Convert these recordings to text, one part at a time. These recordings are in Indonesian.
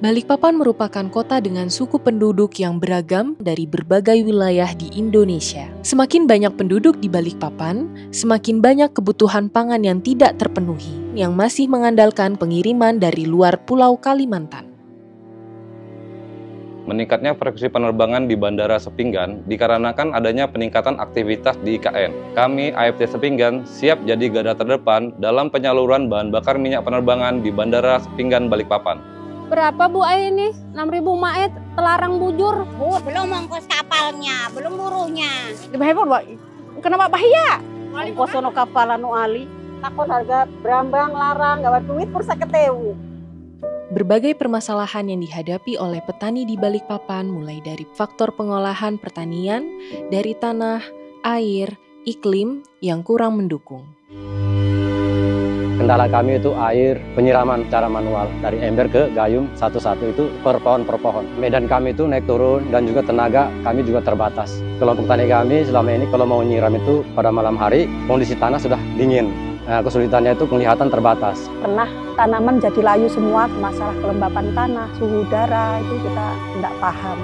Balikpapan merupakan kota dengan suku penduduk yang beragam dari berbagai wilayah di Indonesia. Semakin banyak penduduk di Balikpapan, semakin banyak kebutuhan pangan yang tidak terpenuhi, yang masih mengandalkan pengiriman dari luar Pulau Kalimantan. Meningkatnya frekuensi penerbangan di Bandara Sepinggan dikarenakan adanya peningkatan aktivitas di IKN. Kami, AFT Sepinggan, siap jadi garda terdepan dalam penyaluran bahan bakar minyak penerbangan di Bandara Sepinggan Balikpapan. Berapa Bu ini? 6.000 maet terlarang bujur. Bu, belum ongkos kapalnya, belum buruhnya. Dibahebor, Pak. Kenapa bahaya? Ongkos sono kapal anu ali. Takut harga berambang larang, gak duit pursa keteu. Berbagai permasalahan yang dihadapi oleh petani di Balikpapan mulai dari faktor pengolahan pertanian, dari tanah, air, iklim yang kurang mendukung. Kendala kami itu air, penyiraman secara manual dari ember ke gayung satu-satu itu per pohon. Medan kami itu naik turun dan juga tenaga kami juga terbatas. Kelompok tani kami selama ini kalau mau nyiram itu pada malam hari kondisi tanah sudah dingin. Nah, kesulitannya itu kelihatan terbatas. Pernah tanaman jadi layu semua, masalah kelembapan tanah, suhu udara itu kita tidak paham.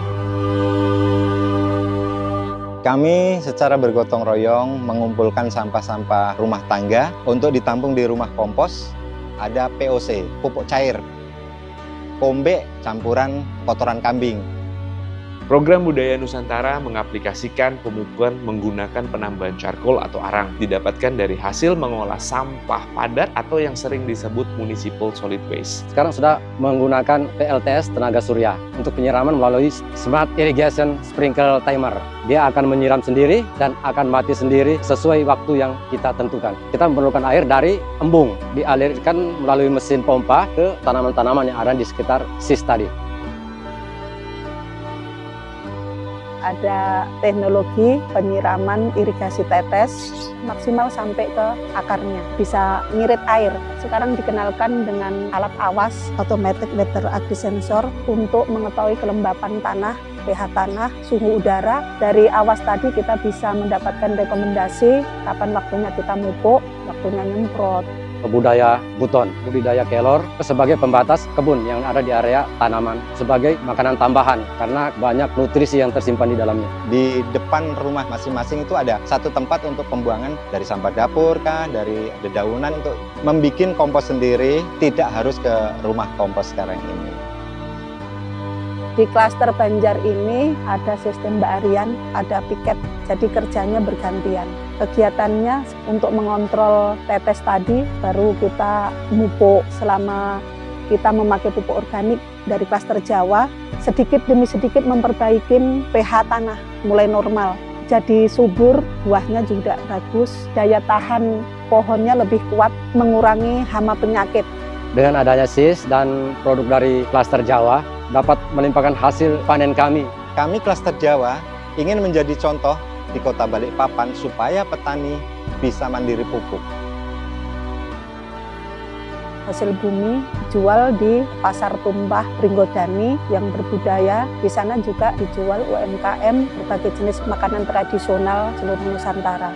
Kami secara bergotong royong mengumpulkan sampah-sampah rumah tangga untuk ditampung di rumah kompos. Ada POC, pupuk cair, pombe campuran kotoran kambing. Program Budaya Nusantara mengaplikasikan pemupukan menggunakan penambahan charcoal atau arang, didapatkan dari hasil mengolah sampah padat atau yang sering disebut municipal solid waste. Sekarang sudah menggunakan PLTS tenaga surya untuk penyiraman melalui Smart Irrigation Sprinkle Timer. Dia akan menyiram sendiri dan akan mati sendiri sesuai waktu yang kita tentukan. Kita memerlukan air dari embung, dialirkan melalui mesin pompa ke tanaman-tanaman yang ada di sekitar sis tadi. Ada teknologi penyiraman irigasi tetes maksimal sampai ke akarnya, bisa ngirit air. Sekarang dikenalkan dengan alat awas automatic water agrisensor untuk mengetahui kelembapan tanah, pH tanah, suhu udara. Dari awas tadi kita bisa mendapatkan rekomendasi kapan waktunya kita mupuk, waktunya nyemprot. Budaya buton, budidaya kelor sebagai pembatas kebun yang ada di area tanaman, sebagai makanan tambahan karena banyak nutrisi yang tersimpan di dalamnya. Di depan rumah masing-masing itu ada satu tempat untuk pembuangan dari sampah dapur kah, dari dedaunan untuk membuat kompos sendiri, tidak harus ke rumah kompos sekarang ini. Di klaster Banjar ini ada sistem mbak-arian, ada piket, jadi kerjanya bergantian. Kegiatannya untuk mengontrol tetes tadi, baru kita mupuk. Selama kita memakai pupuk organik dari klaster Jawa, sedikit demi sedikit memperbaiki pH tanah, mulai normal. Jadi subur, buahnya juga bagus, daya tahan pohonnya lebih kuat, mengurangi hama penyakit. Dengan adanya SIS dan produk dari klaster Jawa, dapat melimpahkan hasil panen kami. Kami klaster Jawa ingin menjadi contoh di Kota Balikpapan supaya petani bisa mandiri pupuk. Hasil bumi dijual di Pasar Tumpah Pringgodani yang berbudaya. Di sana juga dijual UMKM berbagai jenis makanan tradisional seluruh Nusantara.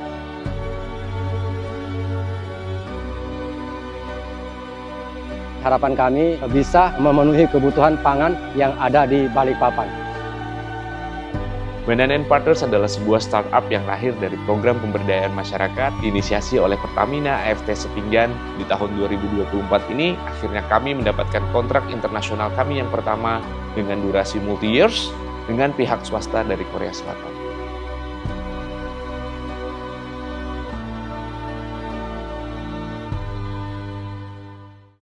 Harapan kami bisa memenuhi kebutuhan pangan yang ada di Balikpapan. Wenan & Partners adalah sebuah startup yang lahir dari program pemberdayaan masyarakat diinisiasi oleh Pertamina AFT Sepinggan. Di tahun 2024 ini, akhirnya kami mendapatkan kontrak internasional kami yang pertama dengan durasi multi-years dengan pihak swasta dari Korea Selatan.